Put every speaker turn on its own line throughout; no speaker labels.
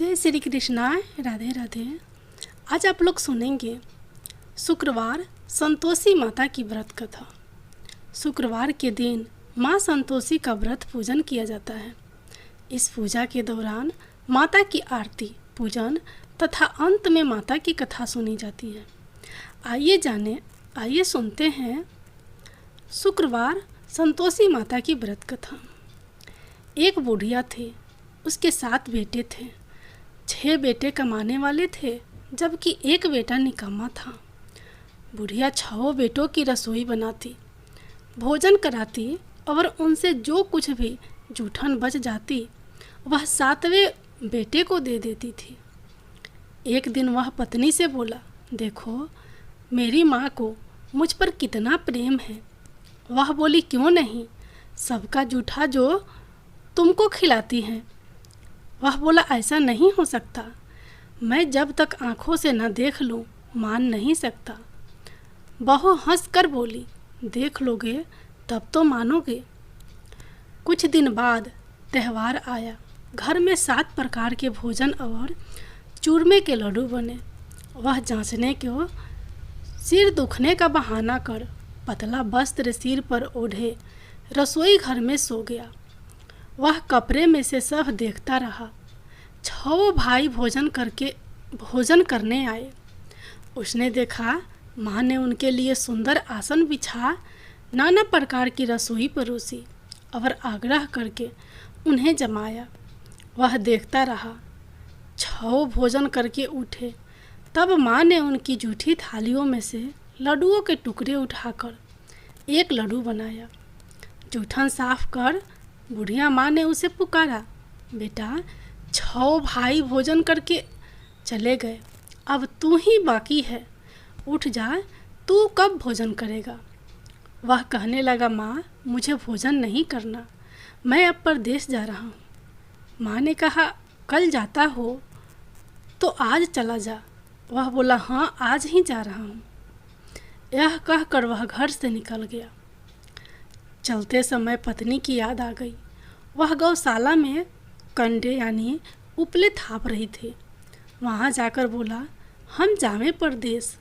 जय श्री कृष्णा। राधे राधे। आज आप लोग सुनेंगे शुक्रवार संतोषी माता की व्रत कथा। शुक्रवार के दिन माँ संतोषी का व्रत पूजन किया जाता है। इस पूजा के दौरान माता की आरती पूजन तथा अंत में माता की कथा सुनी जाती है। आइए सुनते हैं शुक्रवार संतोषी माता की व्रत कथा। एक बुढ़िया थी, उसके 7 बेटे थे। 6 बेटे कमाने वाले थे, जबकि एक बेटा निकम्मा था। बुढ़िया 6 बेटों की रसोई बनाती, भोजन कराती और उनसे जो कुछ भी जूठन बच जाती वह 7वें बेटे को दे देती थी। एक दिन वह पत्नी से बोला, देखो मेरी माँ को मुझ पर कितना प्रेम है। वह बोली, क्यों नहीं, सबका जूठा जो तुमको खिलाती हैं। वह बोला, ऐसा नहीं हो सकता, मैं जब तक आँखों से न देख लूँ मान नहीं सकता। बहू हंस कर बोली, देख लोगे तब तो मानोगे। कुछ दिन बाद त्यौहार आया। घर में 7 प्रकार के भोजन और चूरमे के लड्डू बने। वह जांचने को सिर दुखने का बहाना कर पतला वस्त्र सिर पर ओढ़े रसोई घर में सो गया। वह कपड़े में से सब देखता रहा। 6 भाई भोजन करने आए। उसने देखा माँ ने उनके लिए सुंदर आसन बिछा नाना प्रकार की रसोई परोसी और आग्रह करके उन्हें जमाया। वह देखता रहा। 6 भोजन करके उठे, तब माँ ने उनकी जूठी थालियों में से लड्डुओं के टुकड़े उठाकर एक लड्डू बनाया। जूठन साफ कर बुढ़िया माँ ने उसे पुकारा, बेटा 6 भाई भोजन करके चले गए, अब तू ही बाकी है, उठ जा, तू कब भोजन करेगा। वह कहने लगा, माँ मुझे भोजन नहीं करना, मैं अब परदेश जा रहा हूँ। माँ ने कहा, कल जाता हो तो आज चला जा। वह बोला, हाँ आज ही जा रहा हूँ। यह कहकर वह घर से निकल गया। चलते समय पत्नी की याद आ गई। वह गौशाला में कंडे यानी उपले थाप रही थी। वहाँ जाकर बोला, हम जावें परदेश,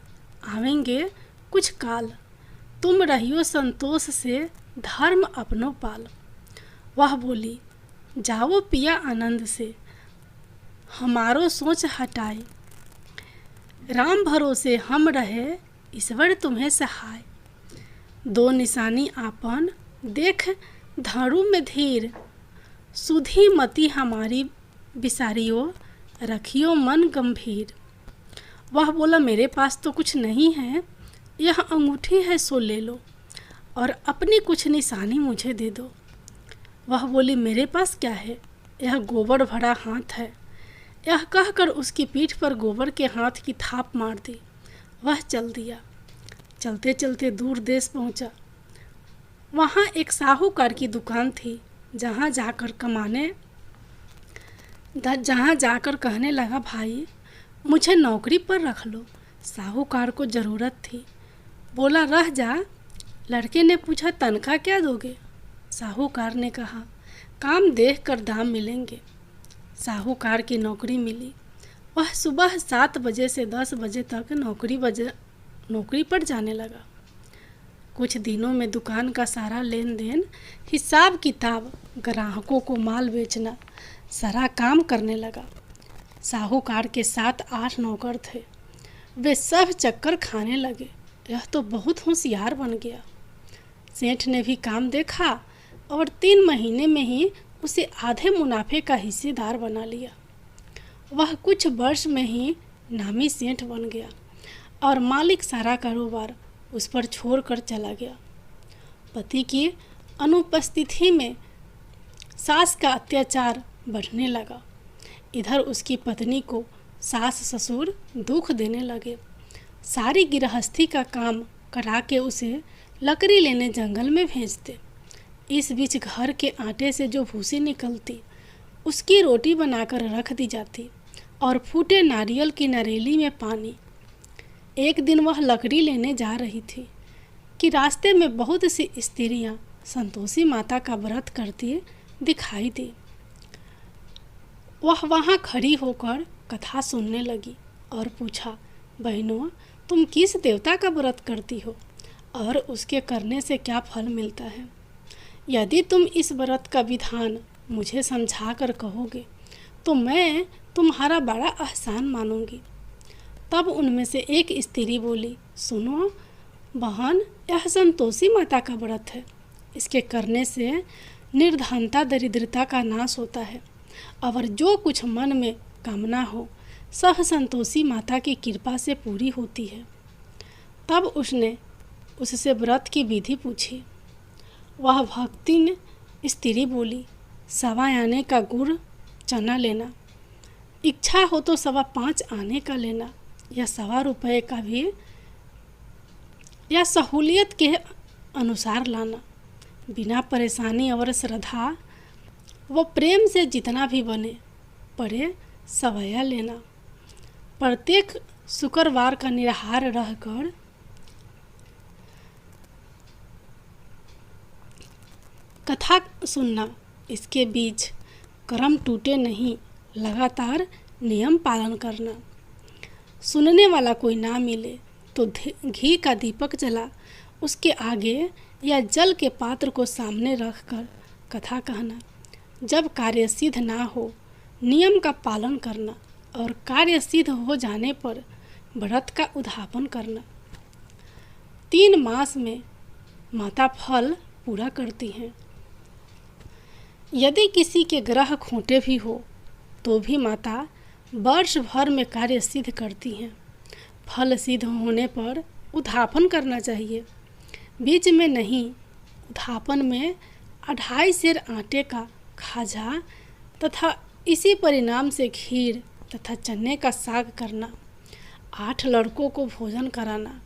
आवेंगे कुछ काल, तुम रहियो संतोष से धर्म अपनो पाल। वह बोली, जाओ पिया आनंद से, हमारो सोच हटाए, राम भरोसे हम रहे, ईश्वर तुम्हें सहाय। 2 निशानी आपन देख धरू में धीर, सुधी मति हमारी बिसारियो, रखियो मन गंभीर। वह बोला, मेरे पास तो कुछ नहीं है, यह अंगूठी है सो ले लो और अपनी कुछ निशानी मुझे दे दो। वह बोली, मेरे पास क्या है, यह गोबर भरा हाथ है। यह कहकर उसकी पीठ पर गोबर के हाथ की थाप मार दी। वह चल दिया। चलते चलते दूर देश पहुंचा। वहाँ एक साहूकार की दुकान थी, जहाँ जाकर कहने लगा, भाई मुझे नौकरी पर रख लो। साहूकार को ज़रूरत थी। बोला, रह जा। लड़के ने पूछा, तनख्वाह क्या दोगे। साहूकार ने कहा, काम देख कर दाम मिलेंगे। साहूकार की नौकरी मिली। वह सुबह 7 बजे से 10 बजे तक नौकरी पर जाने लगा। कुछ दिनों में दुकान का सारा लेन देन, हिसाब किताब, ग्राहकों को माल बेचना, सारा काम करने लगा। साहूकार के 7-8 नौकर थे। वे सब चक्कर खाने लगे। यह तो बहुत होशियार बन गया। सेठ ने भी काम देखा और 3 महीने में ही उसे आधे मुनाफे का हिस्सेदार बना लिया। वह कुछ वर्ष में ही नामी सेठ बन गया और मालिक सारा कारोबार उस पर छोड़कर चला गया। पति की अनुपस्थिति में सास का अत्याचार बढ़ने लगा। इधर उसकी पत्नी को सास ससुर दुख देने लगे। सारी गृहस्थी का काम करा के उसे लकड़ी लेने जंगल में भेजते। इस बीच घर के आटे से जो भूसी निकलती, उसकी रोटी बनाकर रख दी जाती और फूटे नारियल की नरेली में पानी। एक दिन वह लकड़ी लेने जा रही थी कि रास्ते में बहुत सी स्त्रियां संतोषी माता का व्रत करती दिखाई दी। वह वहाँ खड़ी होकर कथा सुनने लगी और पूछा, बहनों, तुम किस देवता का व्रत करती हो और उसके करने से क्या फल मिलता है? यदि तुम इस व्रत का विधान मुझे समझा कर कहोगे तो मैं तुम्हारा बड़ा एहसान मानूंगी। तब उनमें से एक स्त्री बोली, सुनो बहन, यह संतोषी माता का व्रत है। इसके करने से निर्धनता दरिद्रता का नाश होता है और जो कुछ मन में कामना हो सब संतोषी माता की कृपा से पूरी होती है। तब उसने उससे व्रत की विधि पूछी। वह भक्तिन स्त्री बोली, 1.25 आने का गुड़ चना लेना, इच्छा हो तो 5.25 आने का लेना या 1.25 रुपये का भी या सहूलियत के अनुसार लाना। बिना परेशानी और श्रद्धा व प्रेम से जितना भी बने पड़े सवैया लेना। प्रत्येक शुक्रवार का निराहार रहकर कथा सुनना। इसके बीच कर्म टूटे नहीं, लगातार नियम पालन करना। सुनने वाला कोई ना मिले तो घी का दीपक जला उसके आगे या जल के पात्र को सामने रखकर कथा कहना। जब कार्य सिद्ध ना हो नियम का पालन करना और कार्य सिद्ध हो जाने पर व्रत का उद्यापन करना। 3 मास में माता फल पूरा करती हैं। यदि किसी के ग्रह खोटे भी हो तो भी माता वर्ष भर में कार्य सिद्ध करती हैं। फल सिद्ध होने पर उद्यापन करना चाहिए, बीच में नहीं। उद्यापन में 2.5 सेर आटे का खाजा तथा इसी परिणाम से खीर तथा चने का साग करना। 8 लड़कों को भोजन कराना।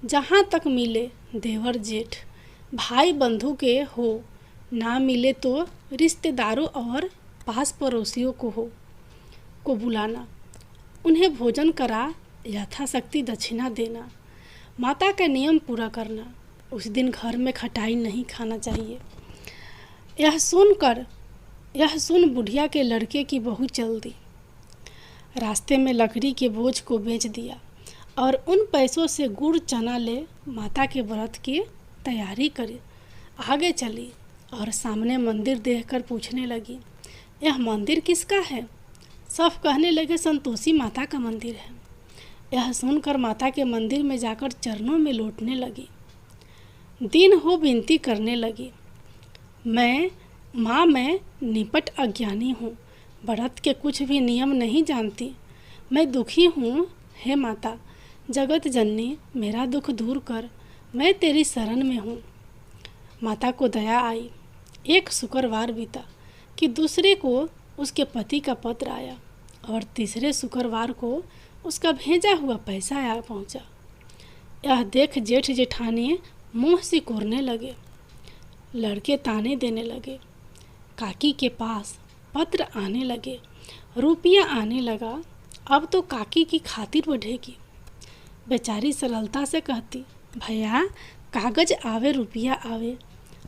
जहाँ तक मिले देवर जेठ भाई बंधु के हो, ना मिले तो रिश्तेदारों और पास पड़ोसियों को बुलाना। उन्हें भोजन करा यथाशक्ति दक्षिणा देना। माता का नियम पूरा करना। उस दिन घर में खटाई नहीं खाना चाहिए। यह सुन बुढ़िया के लड़के की बहू चल दी। रास्ते में लकड़ी के बोझ को बेच दिया और उन पैसों से गुड़ चना ले माता के व्रत की तैयारी करी। आगे चली और सामने मंदिर देखकर पूछने लगी, यह मंदिर किसका है? सब कहने लगे, संतोषी माता का मंदिर है। यह सुनकर माता के मंदिर में जाकर चरणों में लौटने लगी। दिन हो विनती करने लगी, मैं निपट अज्ञानी हूँ, व्रत के कुछ भी नियम नहीं जानती। मैं दुखी हूँ, हे माता जगत जननी, मेरा दुख दूर कर, मैं तेरी शरण में हूँ। माता को दया आई। एक शुक्रवार बीता कि दूसरे को उसके पति का पत्र आया और तीसरे शुक्रवार को उसका भेजा हुआ पैसा आया पहुँचा। यह देख जेठ जेठानी मुँह सिकोड़ने लगे। लड़के ताने देने लगे। काकी के पास पत्र आने लगे, रुपया आने लगा। अब तो काकी की खातिर बढ़ेगी। बेचारी सरलता से कहती, भैया कागज आवे रुपया आवे,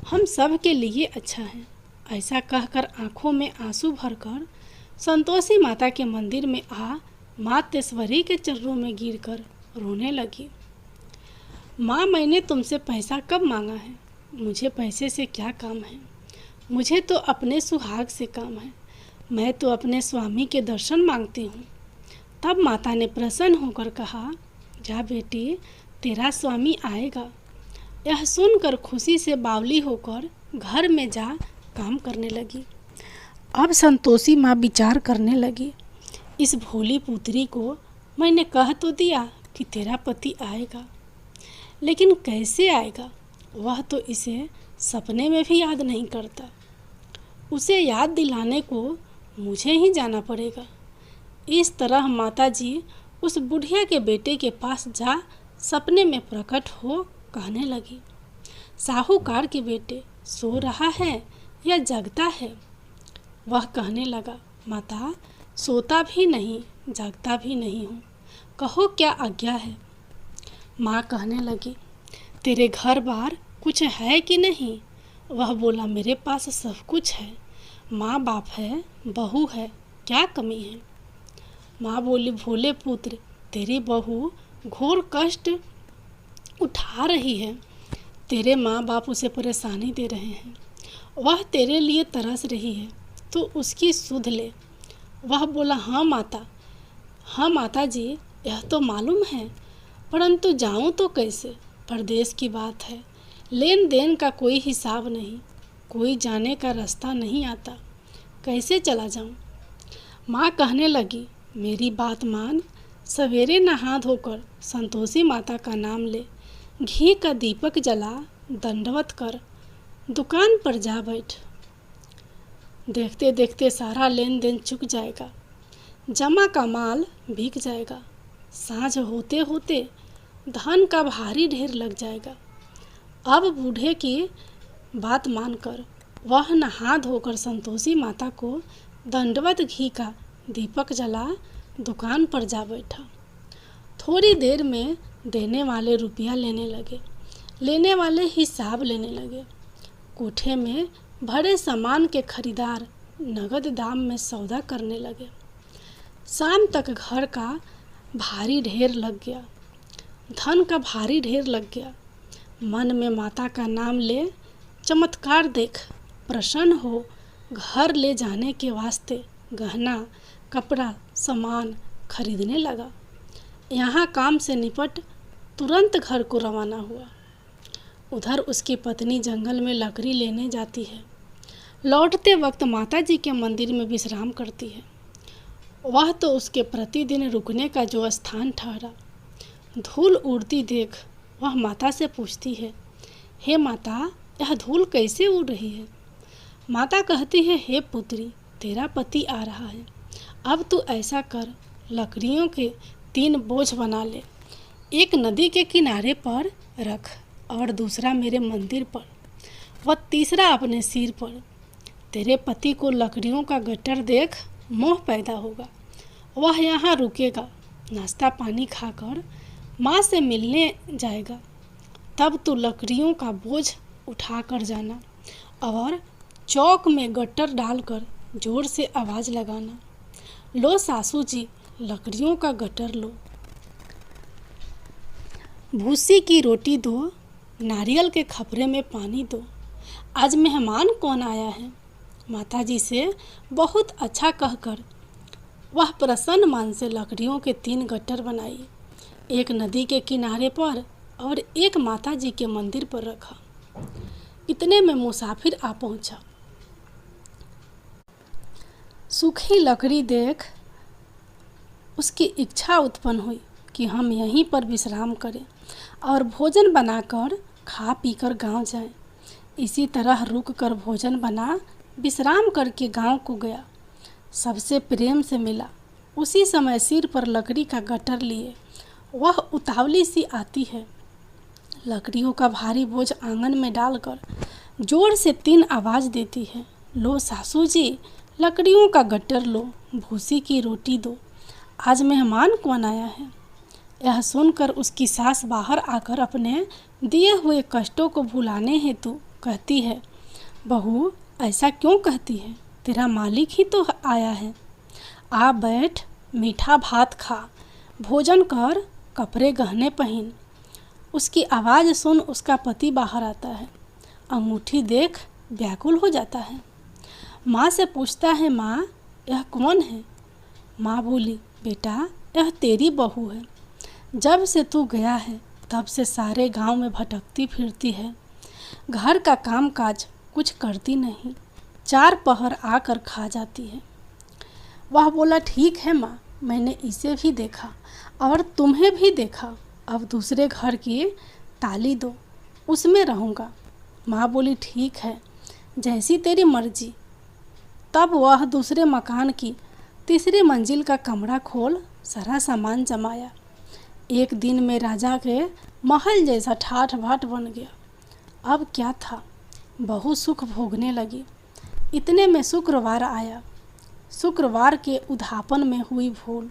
हम सब के लिए अच्छा है। ऐसा कहकर आंखों में आंसू भरकर संतोषी माता के मंदिर में आ मातेश्वरी के चरणों में गिरकर रोने लगी। माँ, मैंने तुमसे पैसा कब मांगा है? मुझे पैसे से क्या काम है? मुझे तो अपने सुहाग से काम है। मैं तो अपने स्वामी के दर्शन मांगती हूँ। तब माता ने प्रसन्न होकर कहा, जा बेटी, तेरा स्वामी आएगा। यह सुनकर खुशी से बावली होकर घर में जा काम करने लगी। अब संतोषी माँ विचार करने लगी, इस भोली पुत्री को मैंने कह तो दिया कि तेरा पति आएगा, लेकिन कैसे आएगा? वह तो इसे सपने में भी याद नहीं करता। उसे याद दिलाने को मुझे ही जाना पड़ेगा। इस तरह माताजी उस बुढ़िया के बेटे के पास जा सपने में प्रकट हो कहने लगी, साहूकार के बेटे सो रहा है या जगता है? वह कहने लगा, माता सोता भी नहीं जगता भी नहीं हूँ, कहो क्या आज्ञा है? माँ कहने लगी, तेरे घर बार कुछ है कि नहीं? वह बोला, मेरे पास सब कुछ है, माँ बाप है, बहू है, क्या कमी है? माँ बोली, भोले पुत्र, तेरी बहू घोर कष्ट उठा रही है। तेरे माँ बाप उसे परेशानी दे रहे हैं। वह तेरे लिए तरस रही है, तो उसकी सुध ले। वह बोला, हाँ माता जी, यह तो मालूम है, परंतु जाऊं तो कैसे? परदेश की बात है, लेन देन का कोई हिसाब नहीं, कोई जाने का रास्ता नहीं आता, कैसे चला जाऊं? माँ कहने लगी, मेरी बात मान, सवेरे नहा धोकर संतोषी माता का नाम ले, घी का दीपक जला, दंडवत कर, दुकान पर जा बैठ। देखते देखते सारा लेन देन चुक जाएगा, जमा का माल बिक जाएगा, साँझ होते होते धन का भारी ढेर लग जाएगा। अब बूढ़े की बात मानकर वह नहा धोकर संतोषी माता को दंडवत घी का दीपक जला दुकान पर जा बैठा। थोड़ी देर में देने वाले रुपया लेने लगे, लेने वाले हिसाब लेने लगे। कोठे में भरे सामान के खरीदार नगद दाम में सौदा करने लगे। शाम तक घर का भारी ढेर लग गया, धन का भारी ढेर लग गया। मन में माता का नाम ले, चमत्कार देख, प्रसन्न हो, घर ले जाने के वास्ते गहना कपड़ा सामान खरीदने लगा। यहाँ काम से निपट तुरंत घर को रवाना हुआ। उधर उसकी पत्नी जंगल में लकड़ी लेने जाती है। लौटते वक्त माता जी के मंदिर में विश्राम करती है। वह तो उसके प्रतिदिन रुकने का जो स्थान ठहरा। धूल उड़ती देख वह माता से पूछती है, हे माता, यह धूल कैसे उड़ रही है? माता कहती है, हे पुत्री, तेरा पति आ रहा है। अब तू ऐसा कर, लकड़ियों के 3 बोझ बना ले, एक नदी के किनारे पर रख और दूसरा मेरे मंदिर पर व तीसरा अपने सिर पर। तेरे पति को लकड़ियों का गट्टर देख मोह पैदा होगा, वह यहाँ रुकेगा, नाश्ता पानी खाकर माँ से मिलने जाएगा। तब तू लकड़ियों का बोझ उठा कर जाना और चौक में गट्टर डालकर जोर से आवाज़ लगाना, लो सासू जी, लकड़ियों का गट्टर लो, भूसी की रोटी दो, नारियल के खपरे में पानी दो। आज मेहमान कौन आया है? माताजी से बहुत अच्छा कहकर वह प्रसन्न मन से लकड़ियों के 3 गट्टर बनाई, एक नदी के किनारे पर और एक माताजी के मंदिर पर रखा। इतने में मुसाफिर आ पहुंचा। सूखी लकड़ी देख उसकी इच्छा उत्पन्न हुई कि हम यहीं पर विश्राम करें और भोजन बनाकर खा पीकर गांव जाएं। इसी तरह रुक कर भोजन बना विश्राम करके गांव को गया। सबसे प्रेम से मिला। उसी समय सिर पर लकड़ी का गट्टर लिए वह उतावली सी आती है। लकड़ियों का भारी बोझ आंगन में डालकर जोर से 3 आवाज़ देती है, लो सासू जी, लकड़ियों का गट्टर लो, भूसी की रोटी दो, आज मेहमान कौन आया है? यह सुनकर उसकी सास बाहर आकर अपने दिए हुए कष्टों को भुलाने हेतु कहती है, बहू, ऐसा क्यों कहती है? तेरा मालिक ही तो आया है। आ बैठ, मीठा भात खा, भोजन कर, कपड़े गहने पहन। उसकी आवाज़ सुन उसका पति बाहर आता है। अंगूठी देख व्याकुल हो जाता है। माँ से पूछता है, माँ, यह कौन है? माँ बोली, बेटा, यह तेरी बहू है। जब से तू गया है तब से सारे गांव में भटकती फिरती है। घर का काम काज कुछ करती नहीं, 4 पहर आकर खा जाती है। वह बोला, ठीक है माँ, मैंने इसे भी देखा और तुम्हें भी देखा। अब दूसरे घर की ताली दो, उसमें रहूँगा। माँ बोली, ठीक है, जैसी तेरी मर्जी। तब वह दूसरे मकान की 3री मंजिल का कमरा खोल सारा सामान जमाया। एक दिन में राजा के महल जैसा ठाठ बाट बन गया। अब क्या था, बहू सुख भोगने लगी। इतने में शुक्रवार आया। शुक्रवार के उद्यापन में हुई भूल।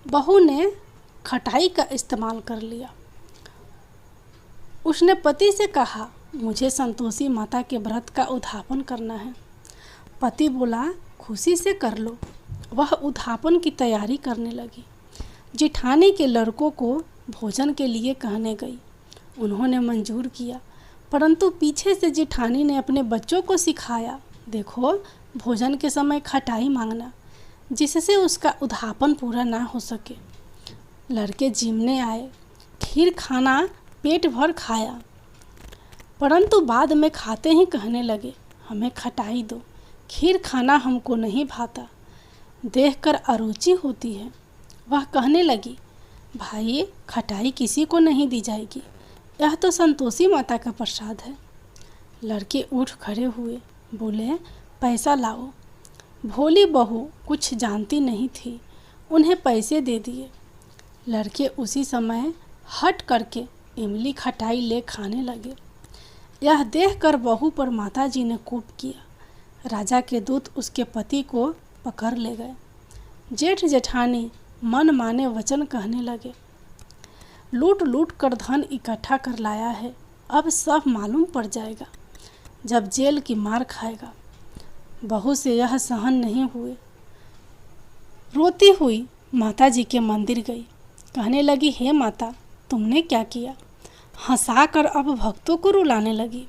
बहू ने खटाई का इस्तेमाल कर लिया। उसने पति से कहा, मुझे संतोषी माता के व्रत का उद्यापन करना है। पति बोला, खुशी से कर लो। वह उद्यापन की तैयारी करने लगी। जेठानी के लड़कों को भोजन के लिए कहने गई। उन्होंने मंजूर किया, परंतु पीछे से जेठानी ने अपने बच्चों को सिखाया, देखो भोजन के समय खटाई मांगना, जिससे उसका उद्यापन पूरा ना हो सके। लड़के जिमने आए, खीर खाना पेट भर खाया, परंतु बाद में खाते ही कहने लगे, हमें खटाई दो, खीर खाना हमको नहीं भाता, देखकर अरुचि होती है। वह कहने लगी, भाई खटाई किसी को नहीं दी जाएगी, यह तो संतोषी माता का प्रसाद है। लड़के उठ खड़े हुए, बोले, पैसा लाओ। भोली बहू कुछ जानती नहीं थी, उन्हें पैसे दे दिए। लड़के उसी समय हट करके इमली खटाई ले खाने लगे। यह देखकर बहू पर माताजी ने कोप किया। राजा के दूत उसके पति को पकड़ ले गए। जेठ जेठानी मन माने वचन कहने लगे, लूट लूट कर धन इकट्ठा कर लाया है, अब सब मालूम पड़ जाएगा, जब जेल की मार खाएगा। बहू से यह सहन नहीं हुए, रोती हुई माताजी के मंदिर गई। कहने लगी, हे माता, तुमने क्या किया? हंसाकर अब भक्तों को रुलाने लगी।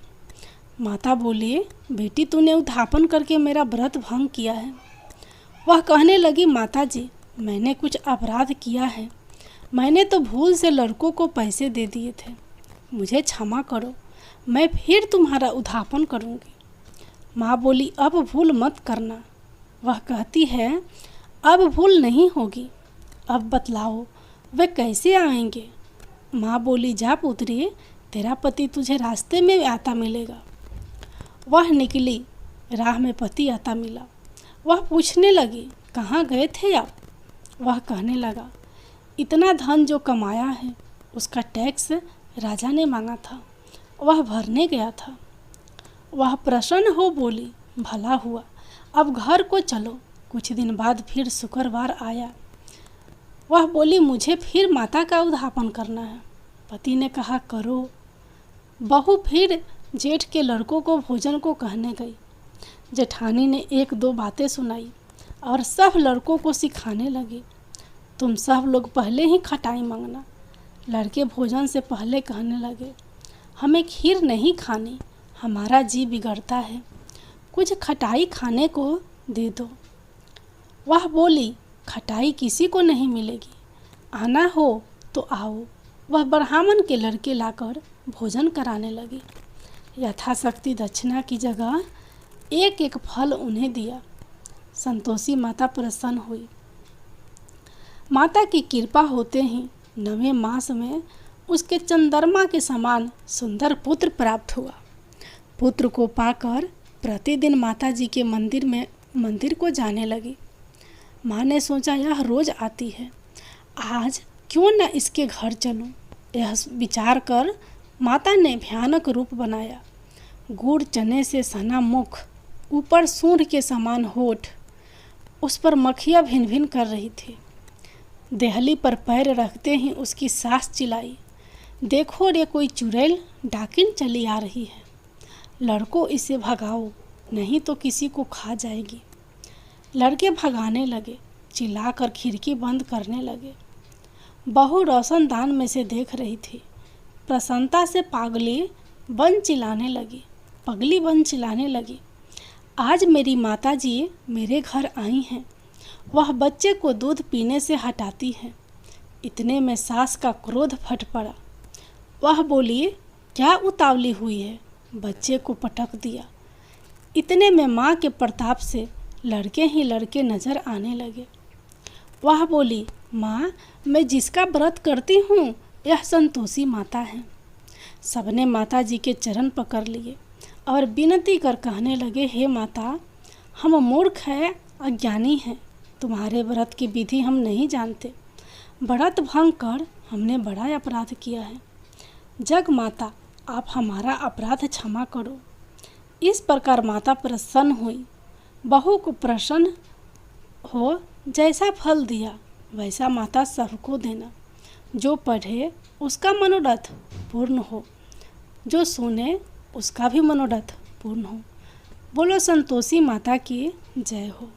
माता बोली, बेटी तूने उद्यापन करके मेरा व्रत भंग किया है। वह कहने लगी, माताजी मैंने कुछ अपराध किया है, मैंने तो भूल से लड़कों को पैसे दे दिए थे, मुझे क्षमा करो, मैं फिर तुम्हारा उद्यापन करूँगी। माँ बोली, अब भूल मत करना। वह कहती है, अब भूल नहीं होगी, अब बतलाओ वे कैसे आएंगे? माँ बोली, जा पुत्री, तेरा पति तुझे रास्ते में आता मिलेगा। वह निकली, राह में पति आता मिला। वह पूछने लगी, कहाँ गए थे आप? वह कहने लगा, इतना धन जो कमाया है उसका टैक्स राजा ने मांगा था, वह भरने गया था। वह प्रसन्न हो बोली, भला हुआ, अब घर को चलो। कुछ दिन बाद फिर शुक्रवार आया। वह बोली, मुझे फिर माता का उद्यापन करना है। पति ने कहा, करो। बहू फिर जेठ के लड़कों को भोजन को कहने गई। जेठानी ने एक दो बातें सुनाई और सब लड़कों को सिखाने लगी, तुम सब लोग पहले ही खटाई मांगना। लड़के भोजन से पहले कहने लगे, हमें खीर नहीं खानी, हमारा जी बिगड़ता है, कुछ खटाई खाने को दे दो। वह बोली, खटाई किसी को नहीं मिलेगी, आना हो तो आओ। वह ब्राह्मण के लड़के लाकर भोजन कराने लगी। यथाशक्ति दक्षिणा की जगह एक एक फल उन्हें दिया। संतोषी माता प्रसन्न हुई। माता की कृपा होते ही 9वें मास में उसके चंद्रमा के समान सुंदर पुत्र प्राप्त हुआ। पुत्र को पाकर प्रतिदिन माता जी के मंदिर को जाने लगी। माँ ने सोचा, यह रोज आती है, आज क्यों न इसके घर चलूं। यह विचार कर माता ने भयानक रूप बनाया। गुड़ चने से सना मुख, ऊपर सूंड के समान होठ, उस पर मक्खियाँ भिन भिन कर रही थी। देहली पर पैर रखते ही उसकी सास चिल्लाई, देखो रे कोई चुड़ैल डाकिन चली आ रही है, लड़कों इसे भगाओ नहीं तो किसी को खा जाएगी। लड़के भगाने लगे, चिल्लाकर खिड़की बंद करने लगे। बहू रोशनदान में से देख रही थी। प्रसन्नता से पगली बन चिल्लाने लगी, आज मेरी माताजी मेरे घर आई हैं। वह बच्चे को दूध पीने से हटाती है। इतने में सास का क्रोध फट पड़ा। वह बोली, क्या उतावली हुई है? बच्चे को पटक दिया। इतने में माँ के प्रताप से लड़के ही लड़के नजर आने लगे। वह बोली, माँ, मैं जिसका व्रत करती हूँ यह संतोषी माता है। सबने माता जी के चरण पकड़ लिए और विनती कर कहने लगे, हे माता, हम मूर्ख हैं, अज्ञानी हैं, तुम्हारे व्रत की विधि हम नहीं जानते। व्रत भंग कर हमने बड़ा अपराध किया है। जग माता, आप हमारा अपराध क्षमा करो। इस प्रकार माता प्रसन्न हुई। बहू को प्रसन्न हो जैसा फल दिया वैसा माता सबको देना। जो पढ़े उसका मनोरथ पूर्ण हो, जो सुने उसका भी मनोरथ पूर्ण हो। बोलो संतोषी माता की जय हो।